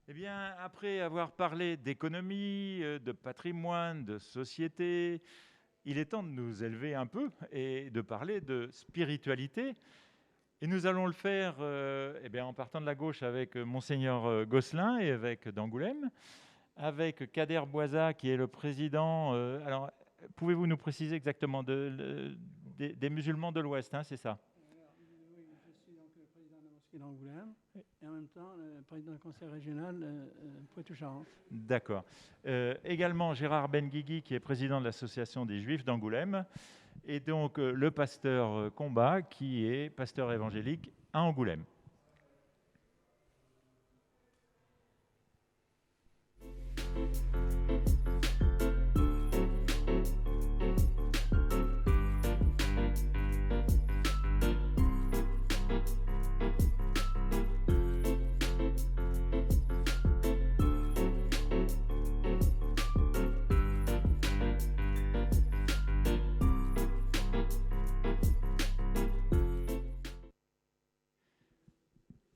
Eh bien, après avoir parlé d'économie, de patrimoine, de société, il est temps de nous élever un peu et de parler de spiritualité. Et nous allons le faire eh bien, en partant de la gauche avec Monseigneur Gosselin, évêque d'Angoulême, avec Kader Bouaza, qui est le président. Alors, pouvez-vous nous préciser exactement des musulmans de l'Ouest, hein, c'est ça? Oui, je suis donc le président de la mosquée d'Angoulême et en même temps le président du conseil régional Poitou-Charentes. D'accord. Également Gérard Benguigui, qui est président de l'association des Juifs d'Angoulême, et donc le pasteur Combat, qui est pasteur évangélique à Angoulême.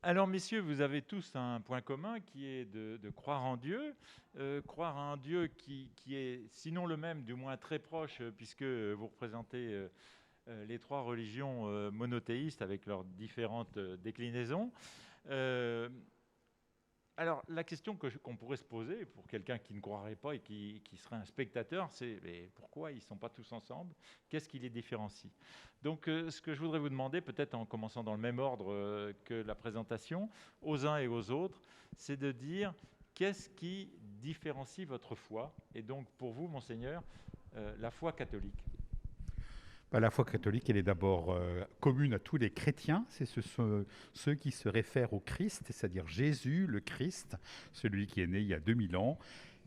Alors, messieurs, vous avez tous un point commun qui est de croire en Dieu, croire en Dieu qui est sinon le même, du moins très proche, puisque vous représentez les trois religions monothéistes avec leurs différentes déclinaisons. Euh, alors, la question qu'on pourrait se poser pour quelqu'un qui ne croirait pas et qui serait un spectateur, c'est mais pourquoi ils ne sont pas tous ensemble? Qu'est-ce qui les différencie? Donc, ce que je voudrais vous demander, peut-être en commençant dans le même ordre que la présentation, aux uns et aux autres, c'est de dire qu'est-ce qui différencie votre foi? Et donc, pour vous, Monseigneur, la foi catholique. La foi catholique, elle est d'abord commune à tous les chrétiens. C'est ceux qui se réfèrent au Christ, c'est-à-dire Jésus, le Christ, celui qui est né il y a 2000 ans,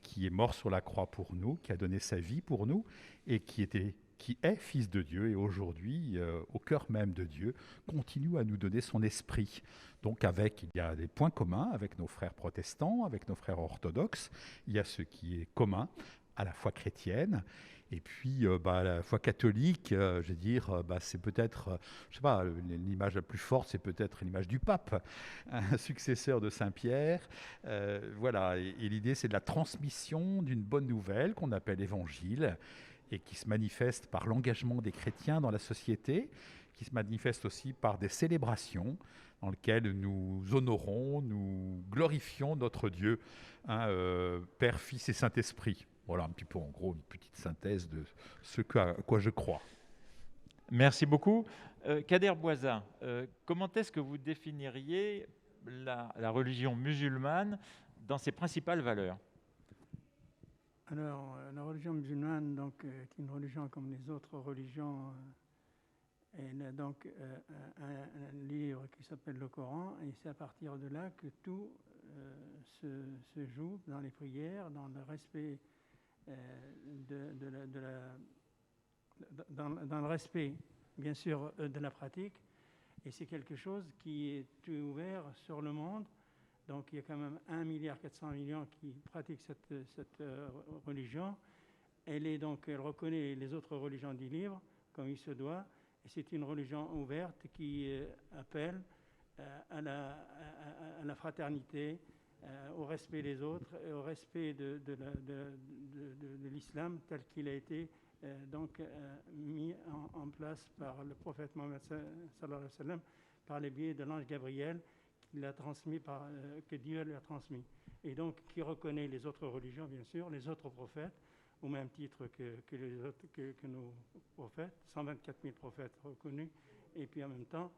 qui est mort sur la croix pour nous, qui a donné sa vie pour nous, et qui est fils de Dieu, et aujourd'hui, au cœur même de Dieu, continue à nous donner son esprit. Donc il y a des points communs avec nos frères protestants, avec nos frères orthodoxes. Il y a ce qui est commun à la foi chrétienne. Et puis, la foi catholique, je veux dire, c'est peut-être, je sais pas, l'image la plus forte, c'est peut-être l'image du pape, un successeur de Saint-Pierre. Voilà, et l'idée, c'est de la transmission d'une bonne nouvelle qu'on appelle évangile et qui se manifeste par l'engagement des chrétiens dans la société, qui se manifeste aussi par des célébrations dans lesquelles nous honorons, nous glorifions notre Dieu, hein, Père, Fils et Saint-Esprit. Voilà un petit peu en gros une petite synthèse de à quoi je crois. Merci beaucoup. Kader Bouaza, comment est-ce que vous définiriez la religion musulmane dans ses principales valeurs? Alors, la religion musulmane donc, est une religion comme les autres religions. Elle a donc un livre qui s'appelle le Coran, et c'est à partir de là que tout se joue dans les prières, dans le respect dans le respect, bien sûr, de la pratique. Et c'est quelque chose qui est ouvert sur le monde. Donc il y a quand même 1,4 milliard qui pratiquent cette religion. Elle reconnaît les autres religions du livre, comme il se doit. Et c'est une religion ouverte qui appelle à la fraternité, au respect des autres et au respect de l'islam tel qu'il a été mis en place par le prophète Mohammed sallallahu alayhi wa sallam, par le biais de l'ange Gabriel que Dieu lui a transmis. Et donc qui reconnaît les autres religions, bien sûr, les autres prophètes, au même titre que nos prophètes, 124 000 prophètes reconnus. Et puis en même temps,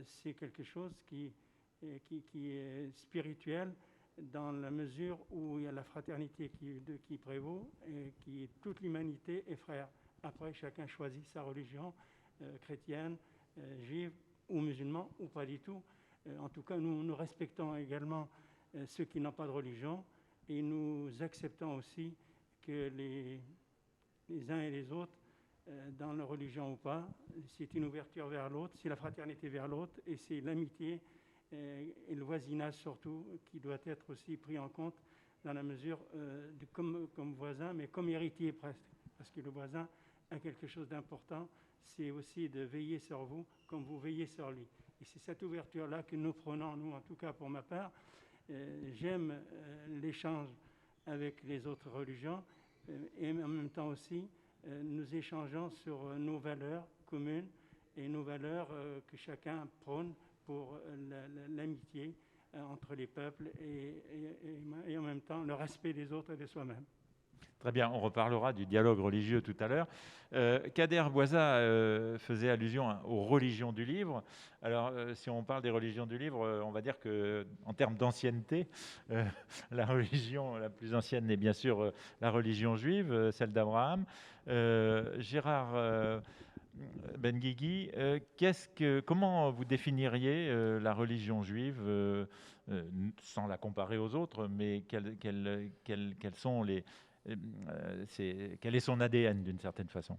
c'est quelque chose qui est spirituel, dans la mesure où il y a la fraternité qui prévaut, et qui toute l'humanité est frère. Après, chacun choisit sa religion, chrétienne, juive ou musulman, ou pas du tout. En tout cas, nous respectons également ceux qui n'ont pas de religion, et nous acceptons aussi que les uns et les autres, dans leur religion ou pas, c'est une ouverture vers l'autre, c'est la fraternité vers l'autre, et c'est l'amitié et le voisinage surtout qui doit être aussi pris en compte, dans la mesure comme voisin, mais comme héritier presque, parce que le voisin a quelque chose d'important, c'est aussi de veiller sur vous comme vous veillez sur lui. Et c'est cette ouverture-là que nous prenons, nous en tout cas pour ma part, j'aime l'échange avec les autres religions et en même temps aussi, nous échangeons sur nos valeurs communes et nos valeurs que chacun prône pour l'amitié entre les peuples et en même temps le respect des autres et de soi-même. Très bien, on reparlera du dialogue religieux tout à l'heure. Kader Bouaza faisait allusion aux religions du livre. Alors, si on parle des religions du livre, on va dire qu'en termes d'ancienneté, la religion la plus ancienne est bien sûr la religion juive, celle d'Abraham. Gérard Benguigui, comment vous définiriez la religion juive sans la comparer aux autres, mais quels sont les... quel est son ADN d'une certaine façon?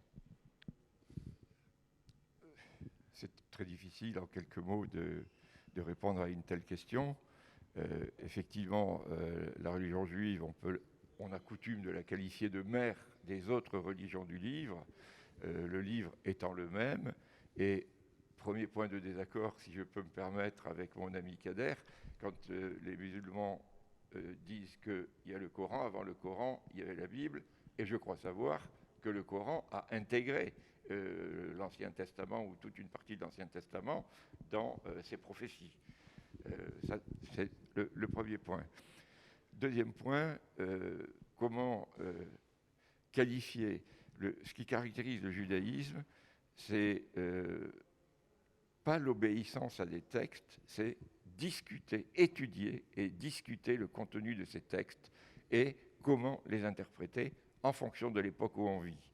C'est très difficile en quelques mots de répondre à une telle question. Effectivement, la religion juive, on a coutume de la qualifier de mère des autres religions du livre, le livre étant le même. Et premier point de désaccord, si je peux me permettre, avec mon ami Kader, quand les musulmans disent qu'il y a le Coran, avant le Coran, il y avait la Bible, et je crois savoir que le Coran a intégré l'Ancien Testament ou toute une partie de l'Ancien Testament dans ses prophéties. Ça, c'est le premier point. Deuxième point, comment qualifier ce qui caractérise le judaïsme, c'est pas l'obéissance à des textes, c'est discuter, étudier et discuter le contenu de ces textes et comment les interpréter en fonction de l'époque où on vit.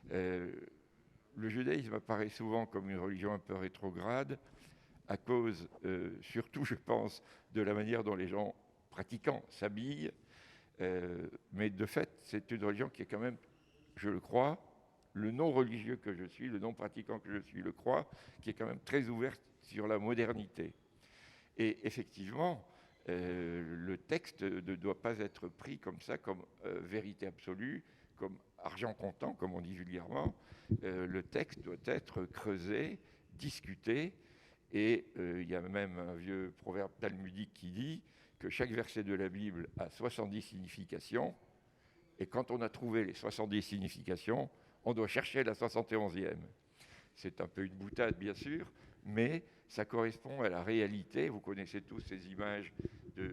Le judaïsme apparaît souvent comme une religion un peu rétrograde à cause, surtout je pense, de la manière dont les gens pratiquants s'habillent, mais de fait c'est une religion qui est quand même, je le crois, le non-religieux que je suis, le non-pratiquant que je suis le croit, qui est quand même très ouverte sur la modernité. Et effectivement, le texte ne doit pas être pris comme ça, comme vérité absolue, comme argent comptant, comme on dit vulgairement. Le texte doit être creusé, discuté, et il y a même un vieux proverbe talmudique qui dit que chaque verset de la Bible a 70 significations, et quand on a trouvé les 70 significations, on doit chercher la 71e. C'est un peu une boutade, bien sûr, mais ça correspond à la réalité. Vous connaissez tous ces images de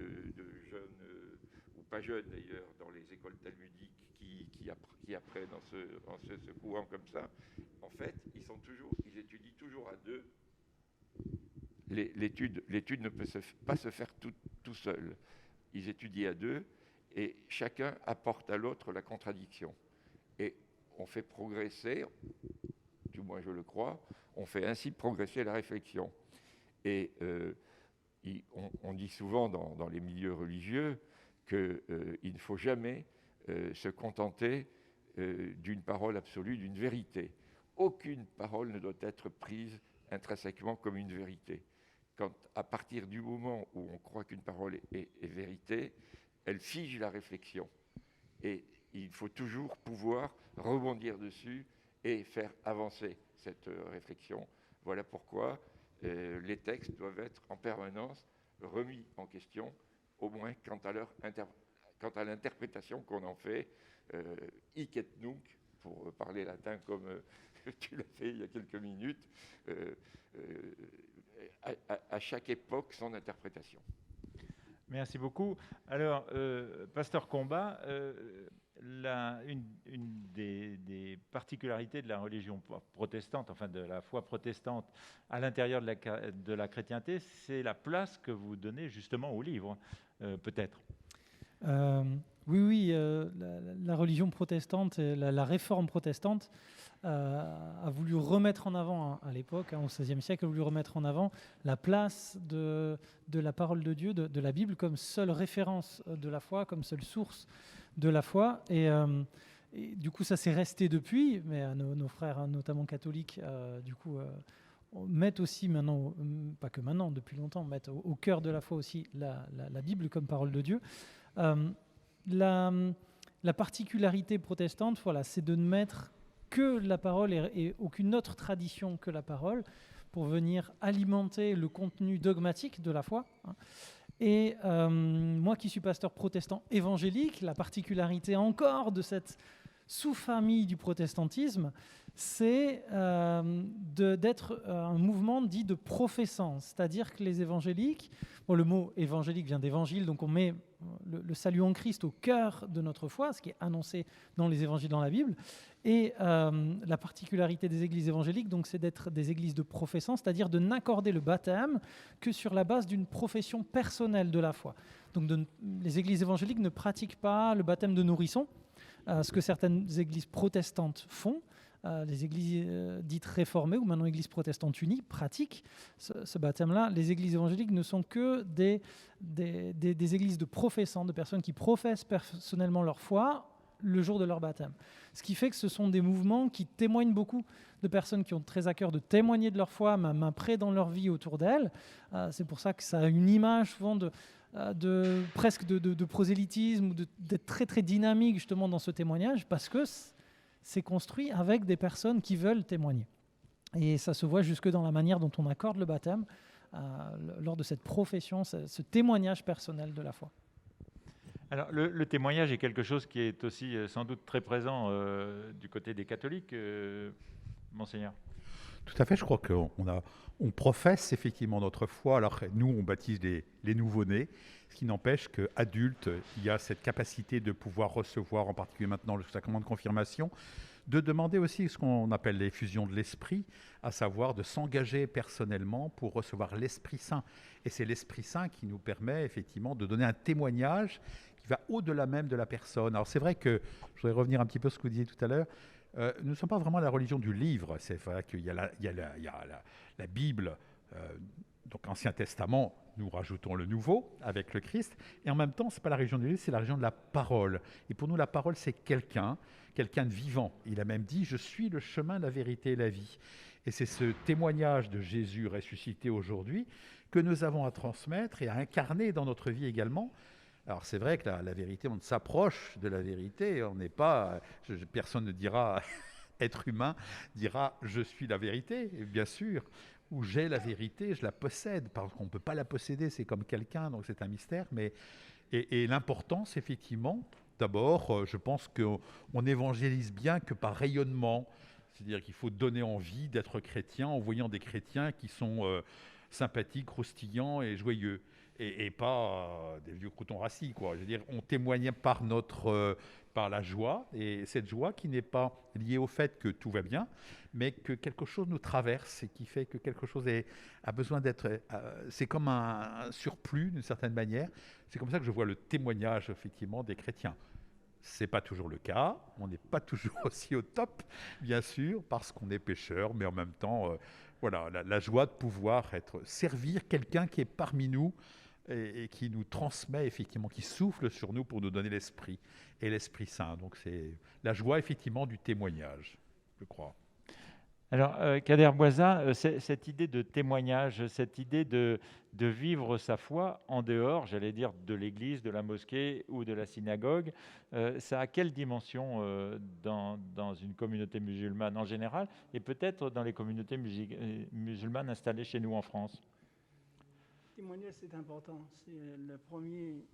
jeunes, ou pas jeunes d'ailleurs, dans les écoles talmudiques qui apprennent en se secouant comme ça. En fait, ils étudient toujours à deux. L'étude ne peut pas se faire tout seul. Ils étudient à deux et chacun apporte à l'autre la contradiction. Et on fait progresser, du moins je le crois, on fait ainsi progresser la réflexion. Et on dit souvent dans les milieux religieux qu'il ne faut jamais se contenter d'une parole absolue, d'une vérité. Aucune parole ne doit être prise intrinsèquement comme une vérité. Quand, à partir du moment où on croit qu'une parole est vérité, elle fige la réflexion. Et il faut toujours pouvoir rebondir dessus et faire avancer cette réflexion. Voilà pourquoi les textes doivent être en permanence remis en question, au moins quant à l'interprétation qu'on en fait, hic et nunc, pour parler latin comme tu l'as fait il y a quelques minutes, à chaque époque son interprétation. Merci beaucoup. Alors, Pasteur Combat, une des particularités de la religion protestante, enfin de la foi protestante à l'intérieur de la chrétienté, c'est la place que vous donnez justement au livre, peut-être. Oui, la religion protestante, la réforme protestante a voulu remettre en avant, à l'époque, au XVIe siècle, a voulu remettre en avant la place de la parole de Dieu, de la Bible, comme seule référence de la foi, comme seule source de la foi. Et du coup, ça s'est resté depuis, mais nos frères, notamment catholiques, mettent aussi maintenant, pas que maintenant, depuis longtemps, mettent au cœur de la foi aussi la Bible comme parole de Dieu. La particularité protestante, voilà, c'est de ne mettre que la parole et aucune autre tradition que la parole pour venir alimenter le contenu dogmatique de la foi. Et moi qui suis pasteur protestant évangélique, la particularité encore de cette sous-famille du protestantisme, c'est d'être un mouvement dit de professance, c'est-à-dire que les évangéliques, bon, le mot évangélique vient d'évangile, donc on met le salut en Christ au cœur de notre foi, ce qui est annoncé dans les évangiles dans la Bible, et la particularité des églises évangéliques, donc, c'est d'être des églises de professance, c'est-à-dire de n'accorder le baptême que sur la base d'une profession personnelle de la foi. Donc les églises évangéliques ne pratiquent pas le baptême de nourrisson, ce que certaines églises protestantes font. Les églises dites réformées ou maintenant églises protestantes unies pratiquent ce baptême-là. Les églises évangéliques ne sont que des églises de professants, de personnes qui professent personnellement leur foi le jour de leur baptême. Ce qui fait que ce sont des mouvements qui témoignent beaucoup de personnes qui ont très à cœur de témoigner de leur foi, même après dans leur vie autour d'elles. C'est pour ça que ça a une image souvent presque de prosélytisme ou d'être très très dynamique justement dans ce témoignage, parce que c'est construit avec des personnes qui veulent témoigner. Et ça se voit jusque dans la manière dont on accorde le baptême lors de cette profession, ce témoignage personnel de la foi. Alors, le témoignage est quelque chose qui est aussi sans doute très présent du côté des catholiques, Monseigneur. Tout à fait, je crois qu'on professe effectivement notre foi. Alors nous, on baptise les nouveau-nés, ce qui n'empêche qu'adultes, il y a cette capacité de pouvoir recevoir, en particulier maintenant le sacrement de confirmation, de demander aussi ce qu'on appelle l'effusion de l'esprit, à savoir de s'engager personnellement pour recevoir l'Esprit Saint. Et c'est l'Esprit Saint qui nous permet effectivement de donner un témoignage qui va au-delà même de la personne. Alors c'est vrai que, je voudrais revenir un petit peu sur ce que vous disiez tout à l'heure, nous ne sommes pas vraiment la religion du livre. C'est vrai qu'il y a la Bible, donc Ancien Testament, nous rajoutons le Nouveau avec le Christ, et en même temps, ce n'est pas la religion du livre, c'est la religion de la parole. Et pour nous, la parole, c'est quelqu'un de vivant. Il a même dit « Je suis le chemin, la vérité et la vie ». Et c'est ce témoignage de Jésus ressuscité aujourd'hui que nous avons à transmettre et à incarner dans notre vie également. Alors c'est vrai que la vérité, on s'approche de la vérité, on n'est pas, personne ne dira, être humain dira « je suis la vérité », et bien sûr, ou j'ai la vérité, je la possède, parce qu'on ne peut pas la posséder, c'est comme quelqu'un, donc c'est un mystère, mais et l'importance effectivement, d'abord, je pense qu'on évangélise bien que par rayonnement, c'est-à-dire qu'il faut donner envie d'être chrétien en voyant des chrétiens qui sont sympathiques, croustillants et joyeux. Et pas des vieux croutons rassis, quoi. Je veux dire, on témoigne par la joie, et cette joie qui n'est pas liée au fait que tout va bien, mais que quelque chose nous traverse et qui fait que quelque chose a besoin d'être... c'est comme un surplus, d'une certaine manière. C'est comme ça que je vois le témoignage, effectivement, des chrétiens. Ce n'est pas toujours le cas, on n'est pas toujours aussi au top, bien sûr, parce qu'on est pécheur, mais en même temps, voilà, la joie de pouvoir servir quelqu'un qui est parmi nous, et qui nous transmet effectivement, qui souffle sur nous pour nous donner l'Esprit et l'Esprit Saint. Donc c'est la joie effectivement du témoignage, je crois. Alors, Kader Bouaza, cette idée de témoignage, cette idée de vivre sa foi en dehors, j'allais dire, de l'église, de la mosquée ou de la synagogue, ça a quelle dimension dans une communauté musulmane en général et peut-être dans les communautés musulmanes installées chez nous en France ? Le témoignage, c'est important. C'est le premier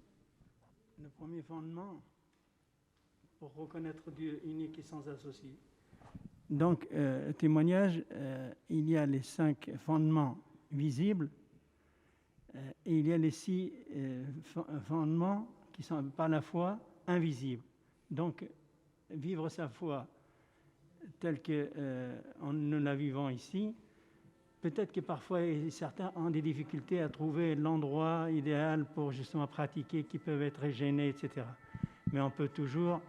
fondement pour reconnaître Dieu unique et sans associé. Donc, témoignage, il y a les 5 fondements visibles et il y a les 6 fondements qui sont par la foi invisibles. Donc, vivre sa foi telle que nous la vivons ici, peut-être que parfois certains ont des difficultés à trouver l'endroit idéal pour justement pratiquer, qui peuvent être gênés, etc. Mais on peut toujours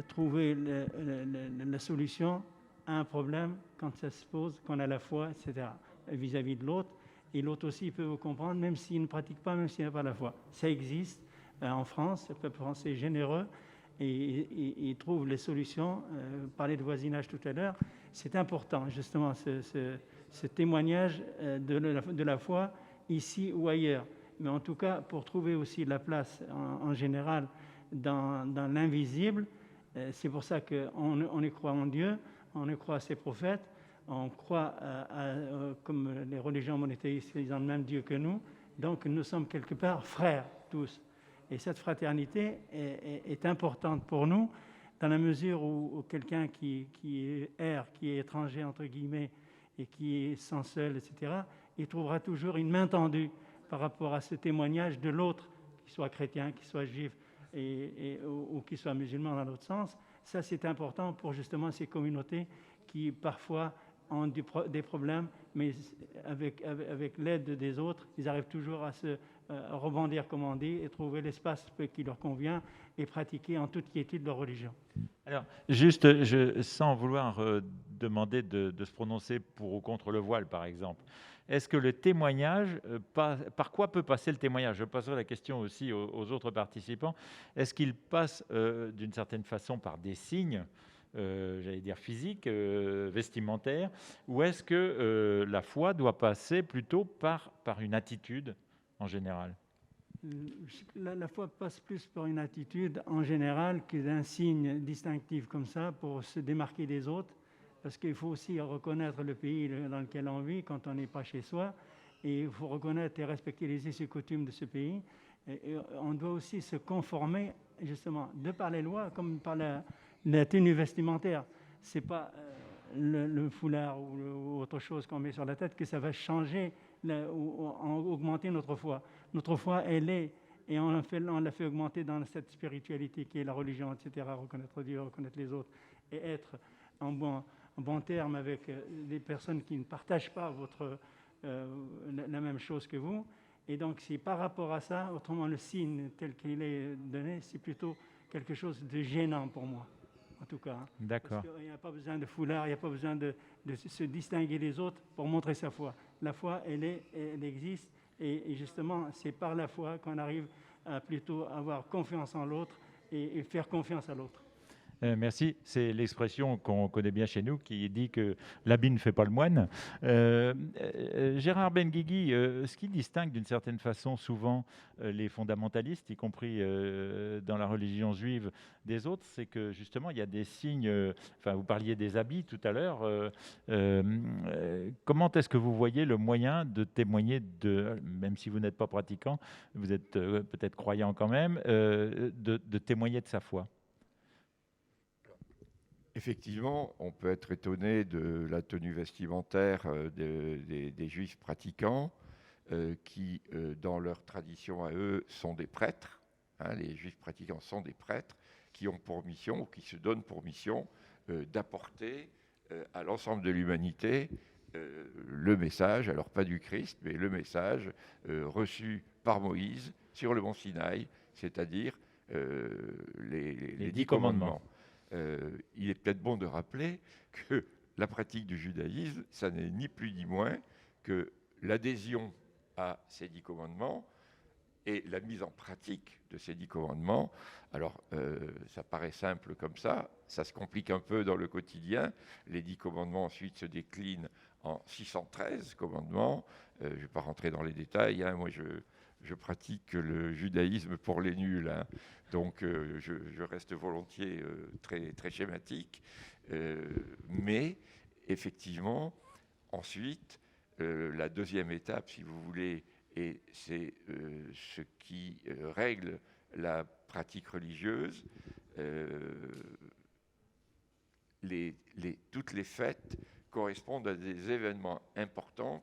trouver la solution à un problème quand ça se pose, qu'on a la foi, etc. vis-à-vis de l'autre. Et l'autre aussi peut vous comprendre, même s'il ne pratique pas, même s'il n'a pas la foi. Ça existe en France, le peuple français est généreux et il trouve les solutions. Parler de voisinage tout à l'heure, c'est important justement ce témoignage de la foi ici ou ailleurs. Mais en tout cas, pour trouver aussi la place en général dans l'invisible, c'est pour ça qu'on y croit en Dieu, on y croit à ses prophètes, on croit comme les religions monothéistes, ils ont le même Dieu que nous, Donc nous sommes quelque part frères tous. Et cette fraternité est importante pour nous dans la mesure où quelqu'un qui est étranger, entre guillemets, et qui est sans seul, etc., il trouvera toujours une main tendue par rapport à ce témoignage de l'autre, qu'il soit chrétien, qu'il soit juif ou qu'il soit musulman dans l'autre sens. Ça, c'est important pour justement ces communautés qui parfois ont des problèmes, mais avec l'aide des autres, ils arrivent toujours à se rebondir, comme on dit, et trouver l'espace qui leur convient et pratiquer en toute quiétude leur religion. Alors, juste, sans vouloir demander de se prononcer pour ou contre le voile, par exemple, est-ce que le témoignage, par quoi peut passer le témoignage? Je poserai la question aussi aux autres participants. Est-ce qu'il passe d'une certaine façon par des signes, j'allais dire physiques, vestimentaires, ou est-ce que la foi doit passer plutôt par une attitude en général? La foi passe plus par une attitude en général que d'un signe distinctif comme ça pour se démarquer des autres, parce qu'il faut aussi reconnaître le pays dans lequel on vit quand on n'est pas chez soi, et il faut reconnaître et respecter les us et coutumes de ce pays. Et on doit aussi se conformer justement de par les lois comme par la tenue vestimentaire. C'est pas le foulard ou autre chose qu'on met sur la tête que ça va changer ou augmenter notre foi. Notre foi, elle est, et on l'a fait augmenter dans cette spiritualité qui est la religion, etc., reconnaître Dieu, reconnaître les autres, et être en bon terme avec des personnes qui ne partagent pas la même chose que vous. Et donc, c'est par rapport à ça, autrement le signe tel qu'il est donné, c'est plutôt quelque chose de gênant pour moi, en tout cas. D'accord. Parce qu'il n'y a pas besoin de foulard, il n'y a pas besoin de se distinguer des autres pour montrer sa foi. La foi, elle existe, et justement, c'est par la foi qu'on arrive à plutôt avoir confiance en l'autre et faire confiance à l'autre. Merci. C'est l'expression qu'on connaît bien chez nous qui dit que l'habit ne fait pas le moine. Gérard Benguigui, ce qui distingue d'une certaine façon souvent les fondamentalistes, y compris dans la religion juive, des autres, c'est que justement il y a des signes, vous parliez des habits tout à l'heure, comment est-ce que vous voyez le moyen de témoigner, même si vous n'êtes pas pratiquant, vous êtes peut-être croyant quand même, de témoigner de sa foi? Effectivement, on peut être étonné de la tenue vestimentaire des juifs pratiquants qui, dans leur tradition à eux, sont des prêtres. Les juifs pratiquants sont des prêtres qui ont pour mission, ou qui se donnent pour mission, d'apporter à l'ensemble de l'humanité le message, alors pas du Christ, mais le message reçu par Moïse sur le mont Sinaï, c'est-à-dire les 10 commandements. Il est peut-être bon de rappeler que la pratique du judaïsme, ça n'est ni plus ni moins que l'adhésion à ces 10 commandements et la mise en pratique de ces 10 commandements. Alors, ça paraît simple comme ça se complique un peu dans le quotidien. Les 10 commandements ensuite se déclinent en 613 commandements. Je ne vais pas rentrer dans les détails. Moi, je pratique le judaïsme pour les nuls, donc je reste volontiers très, très schématique. Mais effectivement, ensuite, la deuxième étape, si vous voulez, et c'est ce qui règle la pratique religieuse, toutes les fêtes correspondent à des événements importants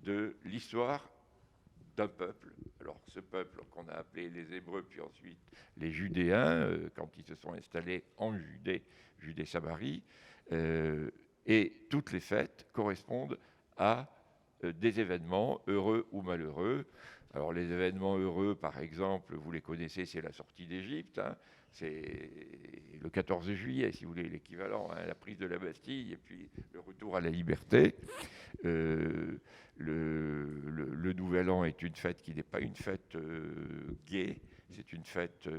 de l'histoire d'un peuple. Alors ce peuple qu'on a appelé les Hébreux, puis ensuite les Judéens, quand ils se sont installés en Judée-Samarie, et toutes les fêtes correspondent à des événements heureux ou malheureux. Alors les événements heureux, par exemple, vous les connaissez, c'est la sortie d'Égypte, c'est le 14 juillet, si vous voulez, l'équivalent, la prise de la Bastille et puis le retour à la liberté. Le Nouvel An est une fête qui n'est pas une fête gaie, c'est une fête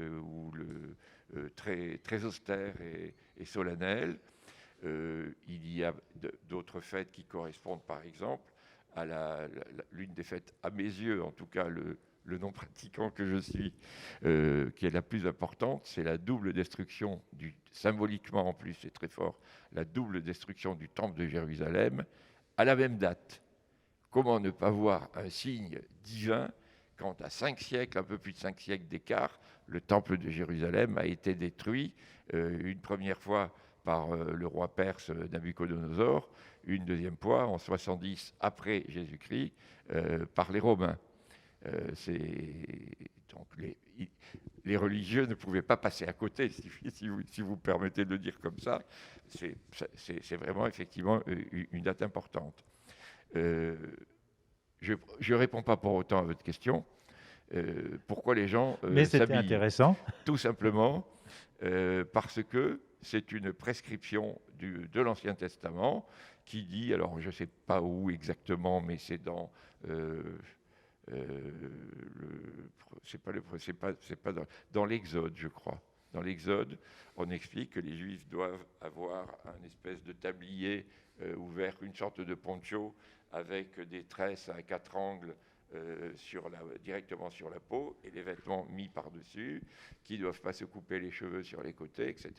très, très austère et solennelle. Il y a d'autres fêtes qui correspondent, par exemple, à l'une des fêtes, à mes yeux, en tout cas le non-pratiquant que je suis, qui est la plus importante, c'est la double destruction, symboliquement en plus, c'est très fort, la double destruction du temple de Jérusalem, à la même date comment ne pas voir un signe divin quand à 5 siècles, un peu plus de 5 siècles d'écart, le temple de Jérusalem a été détruit une première fois par le roi perse Nabuchodonosor, une deuxième fois en 70 après Jésus-Christ par les Romains. Donc les religieux ne pouvaient pas passer à côté, si vous permettez de le dire comme ça. C'est vraiment effectivement une date importante. Je ne réponds pas pour autant à votre question. Pourquoi les gens Mais c'était s'habillent intéressant. Tout simplement parce que c'est une prescription de l'Ancien Testament qui dit, alors je ne sais pas où exactement, mais c'est dans dans l'Exode, je crois. Dans l'Exode, on explique que les Juifs doivent avoir un espèce de tablier ouvert, une sorte de poncho avec des tresses à 4 angles directement sur la peau et les vêtements mis par-dessus, qui ne doivent pas se couper les cheveux sur les côtés, etc.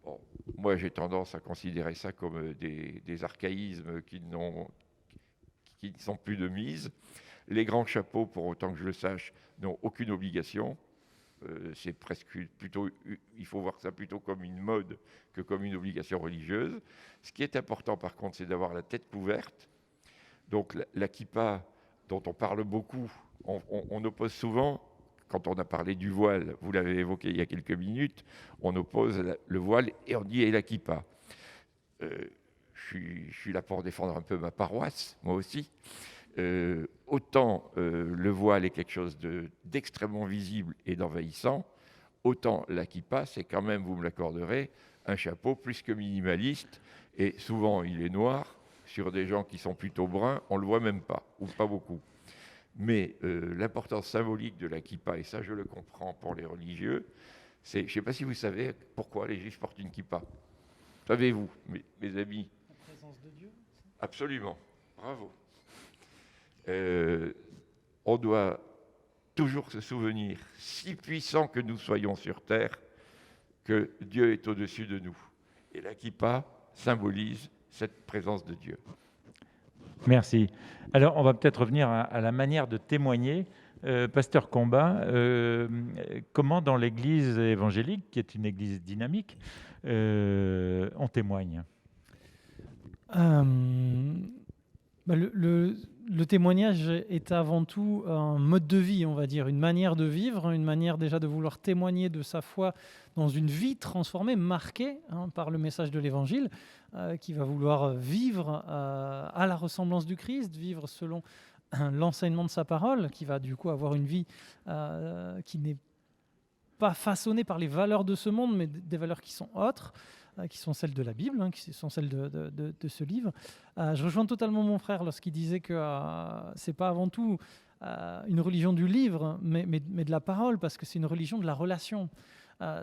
Bon, moi, j'ai tendance à considérer ça comme des archaïsmes qui ne sont plus de mise. Les grands chapeaux, pour autant que je le sache, n'ont aucune obligation. C'est presque plutôt, il faut voir ça plutôt comme une mode que comme une obligation religieuse. Ce qui est important, par contre, c'est d'avoir la tête couverte. Donc la kippa, dont on parle beaucoup, on oppose souvent, quand on a parlé du voile, vous l'avez évoqué il y a quelques minutes, on oppose le voile et on dit et la kippa. Je suis là pour défendre un peu ma paroisse, moi aussi. Autant le voile est quelque chose d'extrêmement visible et d'envahissant, autant la kippa, c'est quand même, vous me l'accorderez, un chapeau plus que minimaliste, et souvent il est noir. Sur des gens qui sont plutôt bruns, on ne le voit même pas, ou pas beaucoup. Mais l'importance symbolique de la kippa, et ça je le comprends pour les religieux, c'est, je ne sais pas si vous savez pourquoi les Juifs portent une kippa. Savez-vous, mes amis? La présence de Dieu. Absolument, bravo. On doit toujours se souvenir, si puissant que nous soyons sur terre, que Dieu est au-dessus de nous. Et la kippa symbolise cette présence de Dieu. Merci. Alors, on va peut-être revenir à la manière de témoigner. Pasteur Combat, comment dans l'Église évangélique, qui est une Église dynamique, on témoigne? Le témoignage est avant tout un mode de vie, on va dire, une manière de vivre, une manière déjà de vouloir témoigner de sa foi dans une vie transformée, marquée par le message de l'Évangile, qui va vouloir vivre à la ressemblance du Christ, vivre selon l'enseignement de sa parole, qui va du coup avoir une vie qui n'est pas façonnée par les valeurs de ce monde, mais des valeurs qui sont autres, qui sont celles de la Bible, qui sont celles de ce livre. Je rejoins totalement mon frère lorsqu'il disait que ce n'est pas avant tout une religion du livre, mais de la parole, parce que c'est une religion de la relation.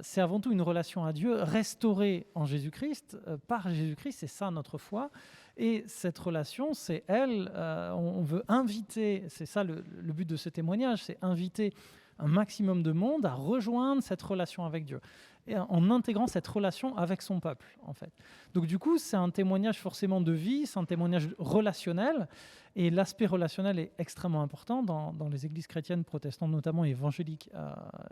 C'est avant tout une relation à Dieu restaurée en Jésus-Christ, par Jésus-Christ, c'est ça notre foi. Et cette relation, c'est elle, on veut inviter, c'est ça le but de ce témoignage, c'est inviter un maximum de monde à rejoindre cette relation avec Dieu, et en intégrant cette relation avec son peuple, en fait. Donc du coup, c'est un témoignage forcément de vie, c'est un témoignage relationnel, et l'aspect relationnel est extrêmement important dans les églises chrétiennes protestantes, notamment évangéliques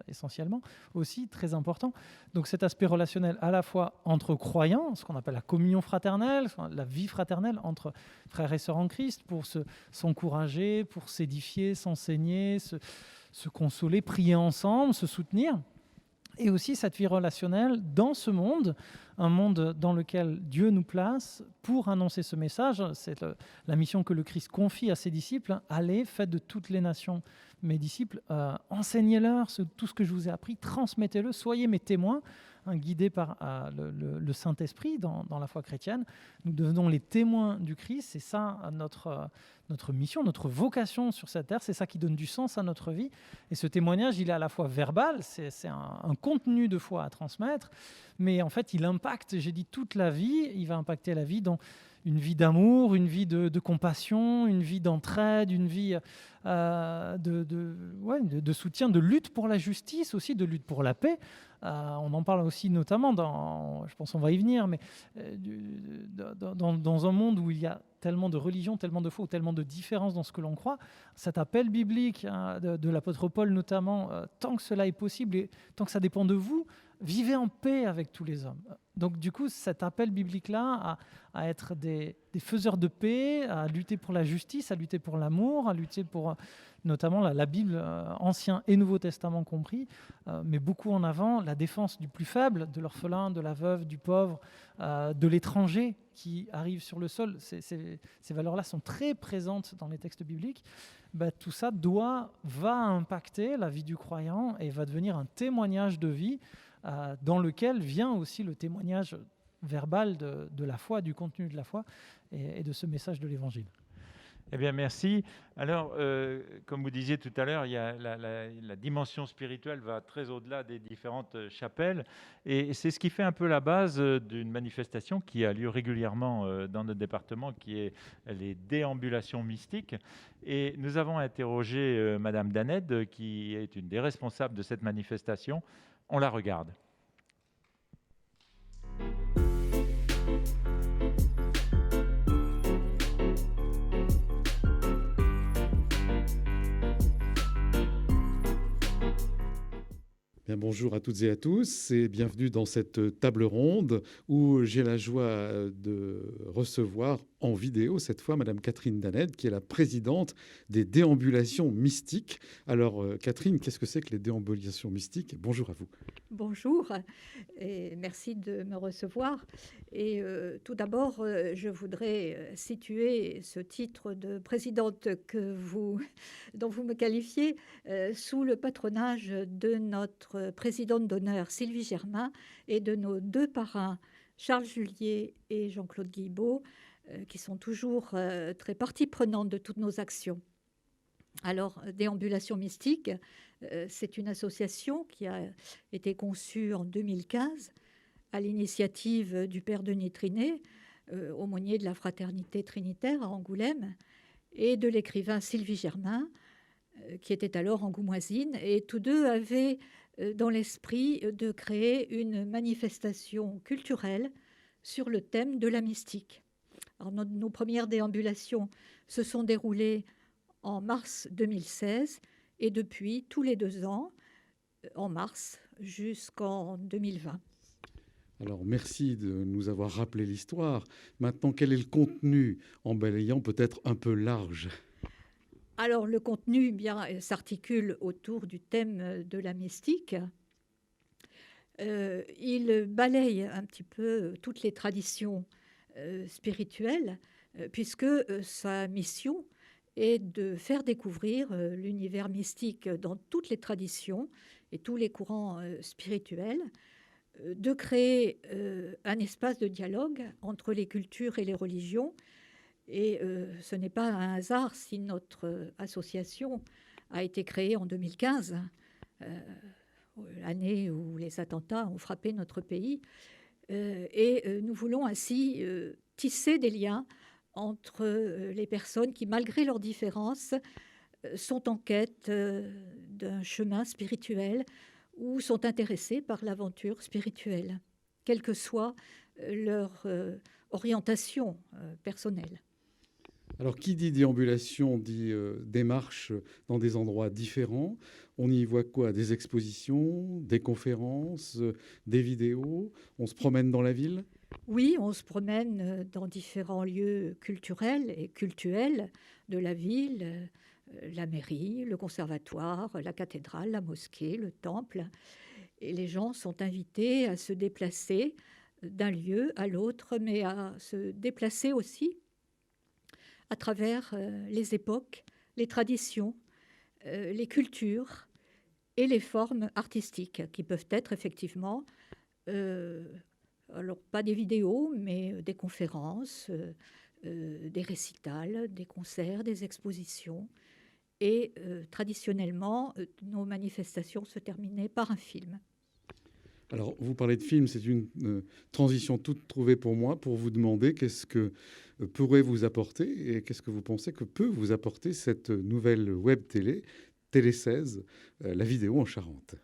essentiellement, aussi très important. Donc cet aspect relationnel à la fois entre croyants, ce qu'on appelle la communion fraternelle, la vie fraternelle entre frères et sœurs en Christ, pour s'encourager, pour s'édifier, s'enseigner, se consoler, prier ensemble, se soutenir. Et aussi cette vie relationnelle dans ce monde, un monde dans lequel Dieu nous place pour annoncer ce message. C'est la mission que le Christ confie à ses disciples. Allez, faites de toutes les nations mes disciples, enseignez-leur tout ce que je vous ai appris, transmettez-le, soyez mes témoins, guidés par le Saint-Esprit dans la foi chrétienne. Nous devenons les témoins du Christ, c'est ça notre mission, notre vocation sur cette terre, c'est ça qui donne du sens à notre vie. Et ce témoignage, il est à la fois verbal, c'est un contenu de foi à transmettre, mais en fait, il impacte, j'ai dit, toute la vie. Il va impacter la vie dans une vie d'amour, une vie de compassion, une vie d'entraide, une vie de soutien, de lutte pour la justice aussi, de lutte pour la paix. On en parle aussi notamment je pense qu'on va y venir, mais dans un monde où il y a tellement de religions, tellement de foi, tellement de différences dans ce que l'on croit, cet appel biblique de l'apôtre Paul notamment, tant que cela est possible et tant que ça dépend de vous, vivez en paix avec tous les hommes. Donc du coup, cet appel biblique-là à être des faiseurs de paix, à lutter pour la justice, à lutter pour l'amour, à lutter pour notamment la Bible, Ancien et Nouveau Testament compris, mais beaucoup en avant la défense du plus faible, de l'orphelin, de la veuve, du pauvre, de l'étranger qui arrive sur le sol. Ces valeurs-là sont très présentes dans les textes bibliques. Tout ça va impacter la vie du croyant et va devenir un témoignage de vie dans lequel vient aussi le témoignage verbal de la foi, du contenu de la foi et de ce message de l'Évangile. Eh bien, merci. Alors, comme vous disiez tout à l'heure, il y a la dimension spirituelle va très au-delà des différentes chapelles. Et c'est ce qui fait un peu la base d'une manifestation qui a lieu régulièrement dans notre département, qui est les déambulations mystiques. Et nous avons interrogé Madame Daned, qui est une des responsables de cette manifestation. On la regarde. Bien, bonjour à toutes et à tous et bienvenue dans cette table ronde où j'ai la joie de recevoir en vidéo cette fois Madame Catherine Daned, qui est la présidente des déambulations mystiques. Alors Catherine, qu'est-ce que c'est que les déambulations mystiques? Bonjour à vous. Bonjour et merci de me recevoir. Et tout d'abord, je voudrais situer ce titre de présidente dont vous me qualifiez sous le patronage de notre présidente d'honneur Sylvie Germain et de nos deux parrains Charles Julier et Jean-Claude Guilbault, qui sont toujours très partie prenante de toutes nos actions. Alors, Déambulation mystique, c'est une association qui a été conçue en 2015 à l'initiative du père Denis Trinet, aumônier de la Fraternité Trinitaire à Angoulême, et de l'écrivain Sylvie Germain, qui était alors angoumoisine. Et tous deux avaient dans l'esprit de créer une manifestation culturelle sur le thème de la mystique. Alors, nos premières déambulations se sont déroulées en mars 2016 et depuis tous les 2 ans, en mars jusqu'en 2020. Alors merci de nous avoir rappelé l'histoire. Maintenant, quel est le contenu, en balayant peut-être un peu large? Alors le contenu s'articule autour du thème de la mystique. Il balaye un petit peu toutes les traditions spirituelles, puisque sa mission est de faire découvrir l'univers mystique dans toutes les traditions et tous les courants spirituels, de créer un espace de dialogue entre les cultures et les religions. Et ce n'est pas un hasard si notre association a été créée en 2015, l'année où les attentats ont frappé notre pays. Et nous voulons ainsi tisser des liens entre les personnes qui, malgré leurs différences, sont en quête d'un chemin spirituel ou sont intéressées par l'aventure spirituelle, quelle que soit leur orientation personnelle. Alors, qui dit déambulation dit démarche dans des endroits différents. On y voit quoi? Des expositions, des conférences, des vidéos? On se promène dans la ville? Oui, on se promène dans différents lieux culturels et cultuels de la ville, la mairie, le conservatoire, la cathédrale, la mosquée, le temple. Et les gens sont invités à se déplacer d'un lieu à l'autre, mais à se déplacer aussi à travers les époques, les traditions, les cultures et les formes artistiques qui peuvent être effectivement, alors pas des vidéos, mais des conférences, des récitals, des concerts, des expositions. Et traditionnellement, nos manifestations se terminaient par un film. Alors, vous parlez de film, c'est une transition toute trouvée pour moi, pour vous demander qu'est-ce que pourrait vous apporter et qu'est-ce que vous pensez que peut vous apporter cette nouvelle web télé, Télé 16, la vidéo en Charente.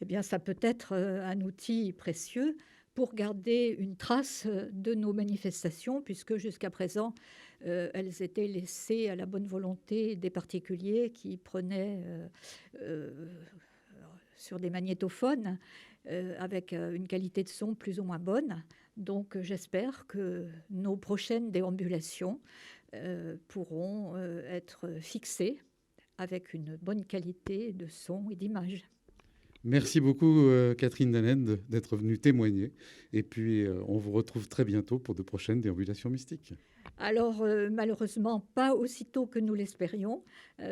Eh bien, ça peut être un outil précieux pour garder une trace de nos manifestations, puisque jusqu'à présent, elles étaient laissées à la bonne volonté des particuliers qui prenaient sur des magnétophones avec une qualité de son plus ou moins bonne. Donc, j'espère que nos prochaines déambulations pourront être fixées avec une bonne qualité de son et d'image. Merci beaucoup, Catherine Daned, d'être venue témoigner. Et puis, on vous retrouve très bientôt pour de prochaines déambulations mystiques. Alors, malheureusement, pas aussitôt que nous l'espérions,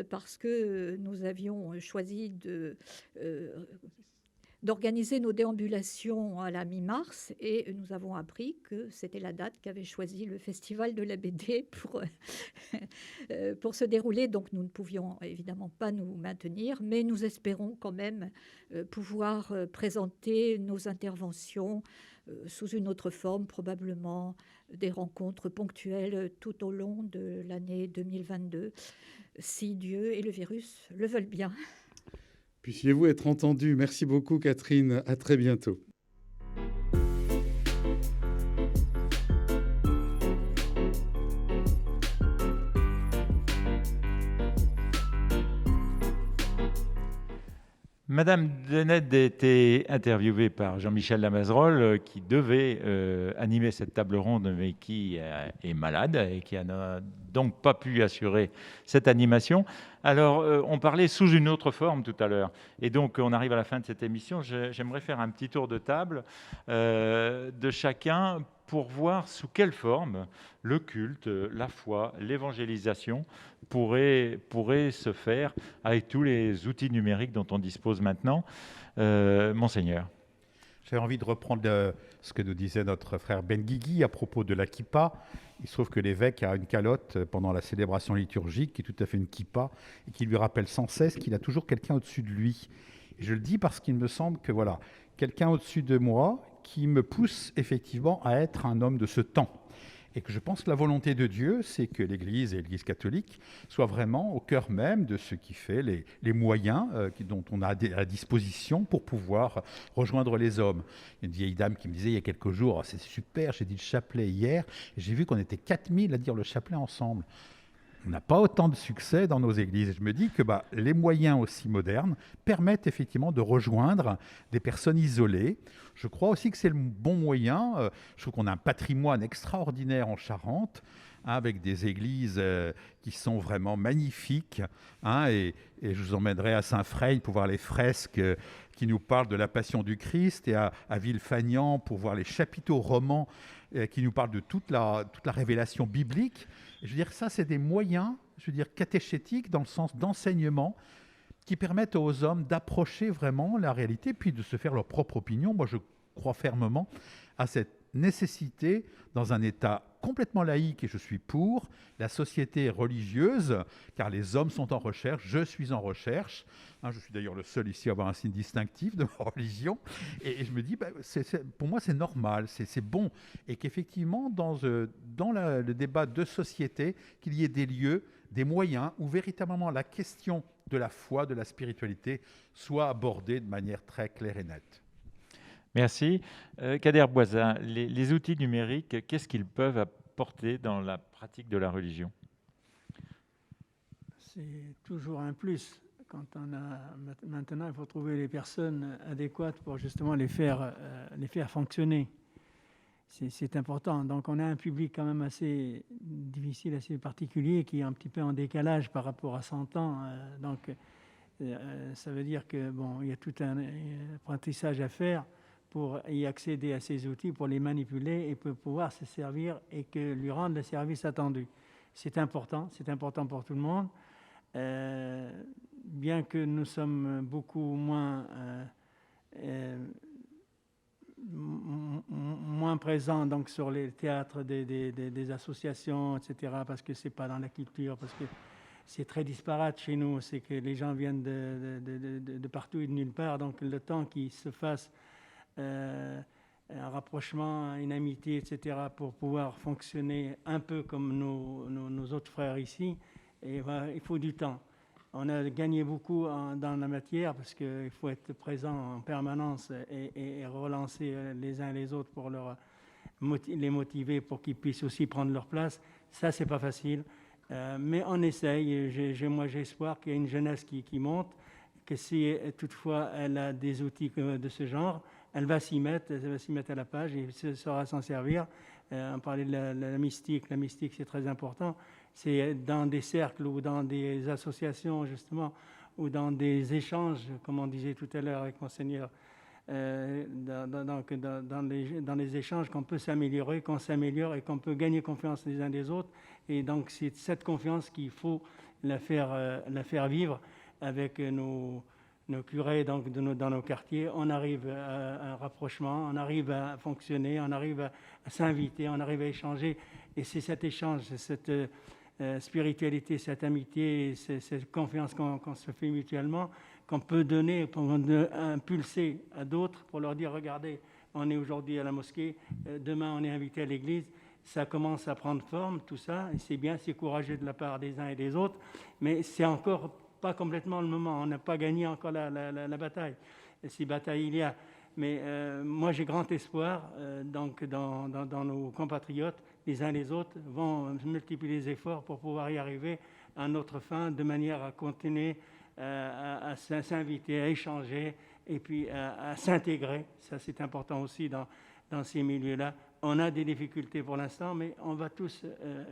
parce que nous avions choisi d'organiser nos déambulations à la mi-mars et nous avons appris que c'était la date qu'avait choisi le Festival de la BD pour se dérouler. Donc nous ne pouvions évidemment pas nous maintenir, mais nous espérons quand même pouvoir présenter nos interventions sous une autre forme, probablement des rencontres ponctuelles tout au long de l'année 2022, si Dieu et le virus le veulent bien. Puissiez-vous être entendu. Merci beaucoup, Catherine. À très bientôt. Madame Daned a été interviewée par Jean-Michel Lamazerolle, qui devait animer cette table ronde, mais qui est malade et qui n'a donc pas pu assurer cette animation. Alors, on parlait sous une autre forme tout à l'heure. Et donc, on arrive à la fin de cette émission. J'aimerais faire un petit tour de table de chacun pour voir sous quelle forme le culte, la foi, l'évangélisation pourrait se faire avec tous les outils numériques dont on dispose maintenant. Monseigneur. J'ai envie de reprendre ce que nous disait notre frère Ben Guigui à propos de la kippa. Il se trouve que l'évêque a une calotte pendant la célébration liturgique qui est tout à fait une kippa et qui lui rappelle sans cesse qu'il a toujours quelqu'un au-dessus de lui. Et je le dis parce qu'il me semble que voilà, quelqu'un au-dessus de moi qui me pousse effectivement à être un homme de ce temps. Et que je pense que la volonté de Dieu, c'est que l'Église et l'Église catholique soient vraiment au cœur même de ce qui fait les moyens dont on a à disposition pour pouvoir rejoindre les hommes. Il y a une vieille dame qui me disait il y a quelques jours, c'est super, j'ai dit le chapelet hier, et j'ai vu qu'on était 4000 à dire le chapelet ensemble. On n'a pas autant de succès dans nos églises. Et je me dis que les moyens aussi modernes permettent effectivement de rejoindre des personnes isolées. Je crois aussi que c'est le bon moyen. Je trouve qu'on a un patrimoine extraordinaire en Charente, avec des églises qui sont vraiment magnifiques. Et je vous emmènerai à Saint-Frey pour voir les fresques qui nous parlent de la Passion du Christ, et à Villefagnan pour voir les chapiteaux romans qui nous parlent de toute la révélation biblique. Je veux dire, ça, c'est des moyens, je veux dire, catéchétiques dans le sens d'enseignement qui permettent aux hommes d'approcher vraiment la réalité, puis de se faire leur propre opinion. Moi, je crois fermement à cette nécessité, dans un État complètement laïque, et je suis pour, la société religieuse, car les hommes sont en recherche, je suis en recherche. Je suis d'ailleurs le seul ici à avoir un signe distinctif de ma religion. Et je me dis, pour moi, c'est normal, c'est bon. Et qu'effectivement, dans le débat de société, qu'il y ait des lieux, des moyens où véritablement la question de la foi, de la spiritualité, soit abordée de manière très claire et nette. Merci. Kader Bouazza, les outils numériques, qu'est-ce qu'ils peuvent apporter dans la pratique de la religion ? C'est toujours un plus. Maintenant, il faut trouver les personnes adéquates pour justement les faire fonctionner. C'est important. Donc, on a un public quand même assez difficile, assez particulier, qui est un petit peu en décalage par rapport à 100 ans. Donc, ça veut dire que il y a tout un apprentissage à faire pour y accéder à ces outils, pour les manipuler et pour pouvoir se servir et que lui rendre le service attendu. C'est important pour tout le monde. Bien que nous sommes beaucoup moins présents donc, sur les théâtres des associations, etc., parce que ce n'est pas dans la culture, parce que c'est très disparate chez nous, c'est que les gens viennent de partout et de nulle part, donc le temps qu'ils se fassent un rapprochement, une amitié, etc., pour pouvoir fonctionner un peu comme nos autres frères ici, et il faut du temps. On a gagné beaucoup dans la matière parce qu'il faut être présent en permanence et relancer les uns les autres pour les motiver pour qu'ils puissent aussi prendre leur place. Ça, c'est pas facile, mais on essaye. Moi, j'ai espoir qu'il y ait une jeunesse qui monte, que si toutefois elle a des outils de ce genre, elle va s'y mettre à la page et saura s'en servir. On parlait de la mystique. La mystique, c'est très important. C'est dans des cercles ou dans des associations, justement, ou dans des échanges, comme on disait tout à l'heure avec Monseigneur, dans les échanges qu'on peut s'améliorer, qu'on s'améliore et qu'on peut gagner confiance les uns des autres. Et donc, c'est cette confiance qu'il faut la faire vivre avec nos curés dans nos quartiers. On arrive à un rapprochement, on arrive à fonctionner, on arrive à s'inviter, on arrive à échanger. Et c'est cet échange, cette spiritualité, cette amitié, cette confiance qu'on se fait mutuellement, qu'on peut donner, pour impulser à d'autres pour leur dire, regardez, on est aujourd'hui à la mosquée, demain on est invité à l'église. Ça commence à prendre forme, tout ça, et c'est bien, c'est courageux de la part des uns et des autres, mais c'est encore pas complètement le moment. On n'a pas gagné encore la bataille. Et si bataille il y a. Mais moi, j'ai grand espoir donc dans nos compatriotes, les uns les autres, vont multiplier les efforts pour pouvoir y arriver à notre fin, de manière à continuer à s'inviter, à échanger et puis à s'intégrer. Ça, c'est important aussi dans ces milieux-là. On a des difficultés pour l'instant, mais on va tous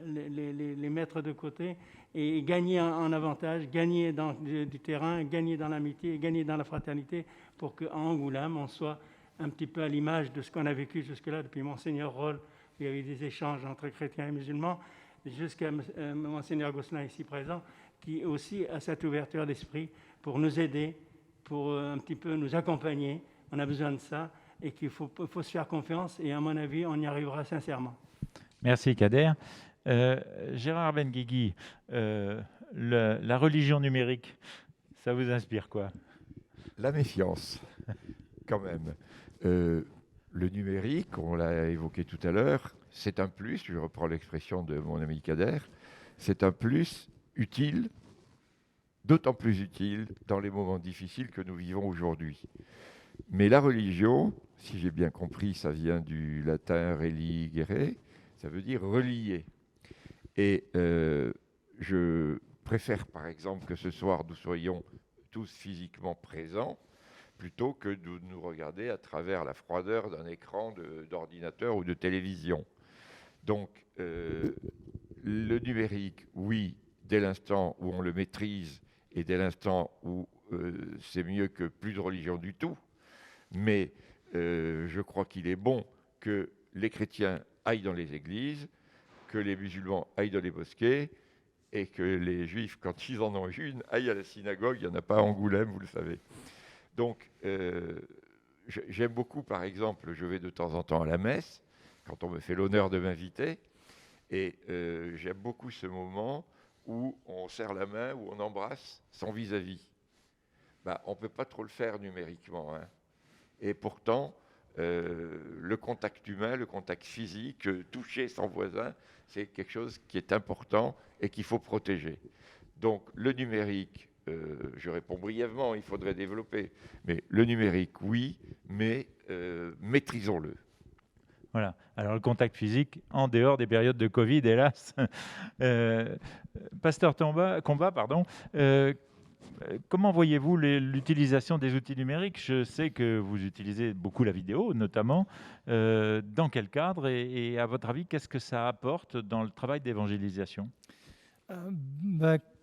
les mettre de côté et gagner en avantage, gagner du terrain, gagner dans l'amitié, gagner dans la fraternité pour qu'à Angoulême, on soit un petit peu à l'image de ce qu'on a vécu jusque-là depuis Monseigneur Roll. Il y a eu des échanges entre chrétiens et musulmans, jusqu'à Monseigneur Gosselin ici présent, qui aussi a cette ouverture d'esprit pour nous aider, pour un petit peu nous accompagner. On a besoin de ça. Et qu'il faut se faire confiance, et à mon avis, on y arrivera sincèrement. Merci Kader. Gérard Benguigui, la religion numérique, ça vous inspire quoi? La méfiance, quand même. Le numérique, on l'a évoqué tout à l'heure, c'est un plus, je reprends l'expression de mon ami Kader, c'est un plus utile, d'autant plus utile dans les moments difficiles que nous vivons aujourd'hui. Mais la religion, si j'ai bien compris, ça vient du latin religere, ça veut dire relier. Et je préfère, par exemple, que ce soir, nous soyons tous physiquement présents, plutôt que de nous regarder à travers la froideur d'un écran d'ordinateur ou de télévision. Donc, le numérique, oui, dès l'instant où on le maîtrise et dès l'instant où c'est mieux que plus de religion du tout, mais je crois qu'il est bon que les chrétiens aillent dans les églises, que les musulmans aillent dans les mosquées et que les juifs, quand ils en ont une, aillent à la synagogue. Il n'y en a pas à Angoulême, vous le savez. Donc, j'aime beaucoup, par exemple, je vais de temps en temps à la messe, quand on me fait l'honneur de m'inviter, et j'aime beaucoup ce moment où on serre la main, où on embrasse son vis-à-vis. On ne peut pas trop le faire numériquement, hein. Et pourtant, le contact humain, le contact physique, toucher son voisin, c'est quelque chose qui est important et qu'il faut protéger. Donc le numérique, je réponds brièvement, il faudrait développer. Mais le numérique, oui, mais maîtrisons-le. Voilà. Alors le contact physique, en dehors des périodes de Covid, hélas. Pasteur Combat, pardon. Comment voyez-vous l'utilisation des outils numériques? Je sais que vous utilisez beaucoup la vidéo, notamment. Dans quel cadre et à votre avis, qu'est-ce que ça apporte dans le travail d'évangélisation?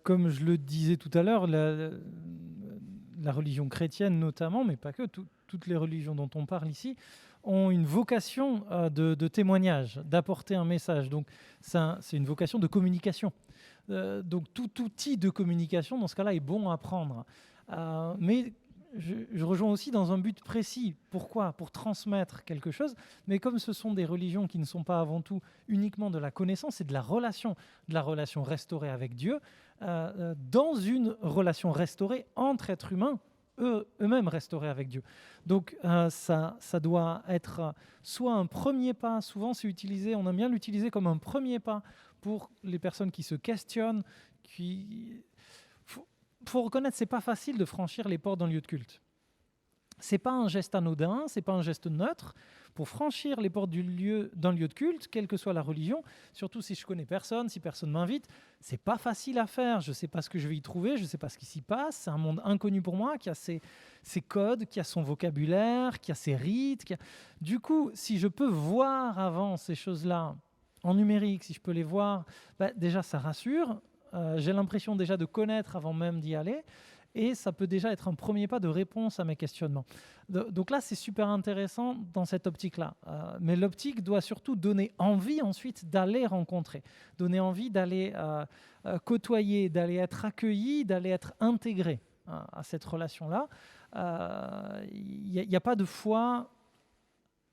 Comme je le disais tout à l'heure, la religion chrétienne notamment, mais pas que, toutes les religions dont on parle ici, ont une vocation de témoignage, d'apporter un message. Donc, c'est une vocation de communication. Donc tout outil de communication, dans ce cas-là, est bon à prendre. Mais je rejoins aussi dans un but précis. Pourquoi? Pour transmettre quelque chose. Mais comme ce sont des religions qui ne sont pas avant tout uniquement de la connaissance, c'est de la relation restaurée avec Dieu, dans une relation restaurée entre êtres humains eux-mêmes restaurer avec Dieu. Donc ça doit être soit un premier pas, souvent c'est utilisé, on aime bien l'utiliser comme un premier pas pour les personnes qui se questionnent, faut reconnaître, c'est pas facile de franchir les portes d'un lieu de culte. C'est pas un geste anodin, c'est pas un geste neutre. Pour franchir les portes d'un lieu de culte, quelle que soit la religion, surtout si je connais personne, si personne m'invite, c'est pas facile à faire. Je sais pas ce que je vais y trouver, je sais pas ce qui s'y passe. C'est un monde inconnu pour moi, qui a ses codes, qui a son vocabulaire, qui a ses rites. Du coup, si je peux voir avant ces choses-là en numérique, si je peux les voir, déjà ça rassure. J'ai l'impression déjà de connaître avant même d'y aller. Et ça peut déjà être un premier pas de réponse à mes questionnements. Donc là, c'est super intéressant dans cette optique-là. Mais l'optique doit surtout donner envie ensuite d'aller rencontrer, donner envie d'aller côtoyer, d'aller être accueilli, d'aller être intégré à cette relation-là. Il n'y a pas de foi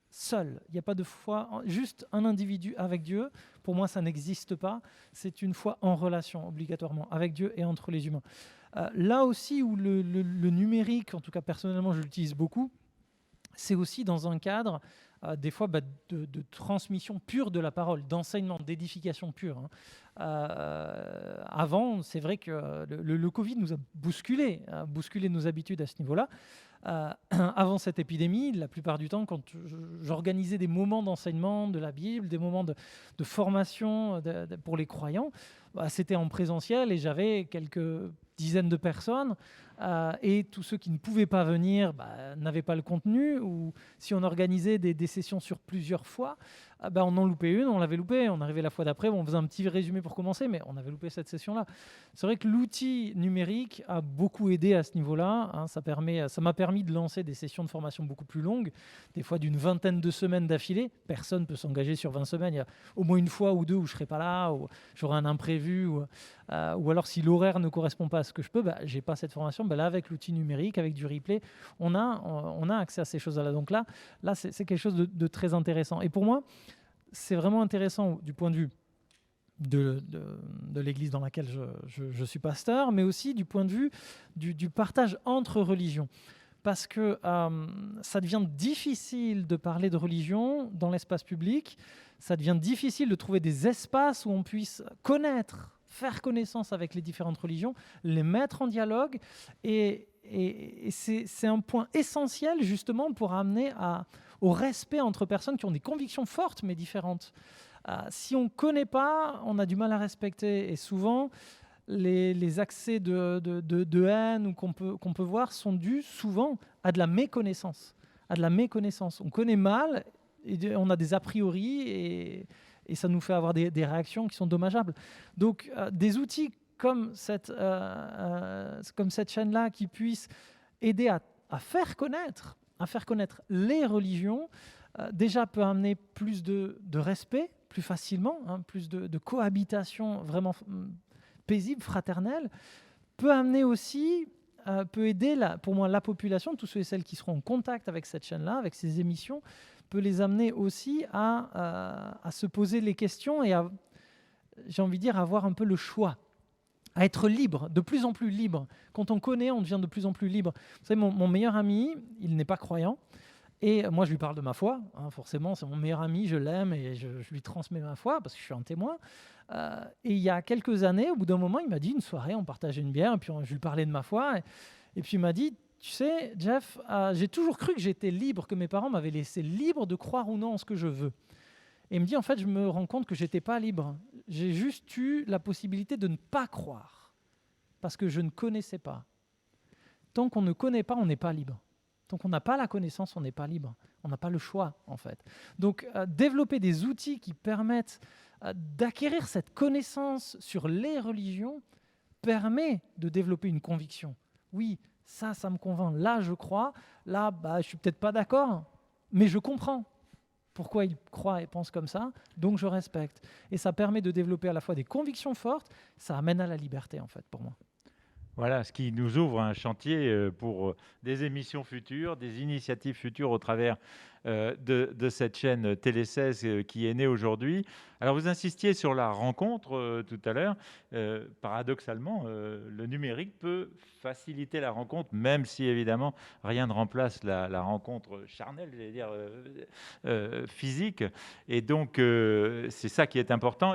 seul, il n'y a pas de foi, juste un individu avec Dieu. Pour moi, ça n'existe pas. C'est une foi en relation, obligatoirement, avec Dieu et entre les humains. Là aussi où le numérique, en tout cas personnellement je l'utilise beaucoup, c'est aussi dans un cadre des fois de transmission pure de la parole, d'enseignement, d'édification pure. Avant, c'est vrai que le Covid nous a bousculé nos habitudes à ce niveau-là. Avant cette épidémie, la plupart du temps, quand j'organisais des moments d'enseignement de la Bible, des moments de formation pour les croyants, c'était en présentiel et j'avais quelques dizaines de personnes et tous ceux qui ne pouvaient pas venir n'avaient pas le contenu, ou si on organisait des sessions sur plusieurs fois, on en loupait une, on l'avait loupée, on arrivait la fois d'après, on faisait un petit résumé pour commencer, mais on avait loupé cette session-là. C'est vrai que l'outil numérique a beaucoup aidé à ce niveau-là, ça m'a permis de lancer des sessions de formation beaucoup plus longues, des fois d'une vingtaine de semaines d'affilée. Personne ne peut s'engager sur 20 semaines, il y a au moins une fois ou deux où je ne serai pas là, ou j'aurai un imprévu, ou alors si l'horaire ne correspond pas à ce que je peux, je n'ai pas cette formation. Là, avec l'outil numérique, avec du replay, on a accès à ces choses-là. Donc là c'est quelque chose de très intéressant. Et pour moi, c'est vraiment intéressant du point de vue de l'église dans laquelle je suis pasteur, mais aussi du point de vue du partage entre religions. Parce que ça devient difficile de parler de religion dans l'espace public, ça devient difficile de trouver des espaces où on puisse faire connaissance avec les différentes religions, les mettre en dialogue, et c'est un point essentiel justement pour amener au respect entre personnes qui ont des convictions fortes mais différentes. Si on ne connaît pas, on a du mal à respecter, et souvent les accès de haine ou qu'on peut voir sont dus souvent à de la méconnaissance. On connaît mal, et on a des a priori, et ça nous fait avoir des réactions qui sont dommageables. Donc des outils comme cette chaîne-là qui puissent aider à faire connaître les religions, déjà peut amener plus de respect, plus facilement, plus de cohabitation vraiment paisible, fraternelle, peut amener aussi, peut aider pour moi la population, tous ceux et celles qui seront en contact avec cette chaîne-là, avec ces émissions, peut les amener aussi à se poser les questions et j'ai envie de dire, avoir un peu le choix, à être libre, de plus en plus libre. Quand on connaît, on devient de plus en plus libre. Vous savez, mon meilleur ami, il n'est pas croyant, et moi je lui parle de ma foi, forcément, c'est mon meilleur ami, je l'aime, et je lui transmets ma foi, parce que je suis un témoin. Et il y a quelques années, au bout d'un moment, il m'a dit, une soirée, on partageait une bière, et puis je lui parlais de ma foi, et puis il m'a dit, tu sais, Jeff, j'ai toujours cru que j'étais libre, que mes parents m'avaient laissé libre de croire ou non en ce que je veux. Et il me dit, en fait, je me rends compte que je n'étais pas libre. J'ai juste eu la possibilité de ne pas croire, parce que je ne connaissais pas. Tant qu'on ne connaît pas, on n'est pas libre. Tant qu'on n'a pas la connaissance, on n'est pas libre. On n'a pas le choix, en fait. Donc, développer des outils qui permettent d'acquérir cette connaissance sur les religions permet de développer une conviction. Oui, ça me convainc. Là, je crois. Là, je ne suis peut-être pas d'accord, mais je comprends pourquoi il croit et pense comme ça, donc je respecte. Et ça permet de développer à la fois des convictions fortes, ça amène à la liberté, en fait, pour moi. Voilà, ce qui nous ouvre un chantier pour des émissions futures, des initiatives futures au travers de cette chaîne Télé 16 qui est née aujourd'hui. Alors, vous insistiez sur la rencontre tout à l'heure. Paradoxalement, le numérique peut faciliter la rencontre, même si évidemment rien ne remplace la rencontre charnelle, j'allais dire physique. Et donc, c'est ça qui est important.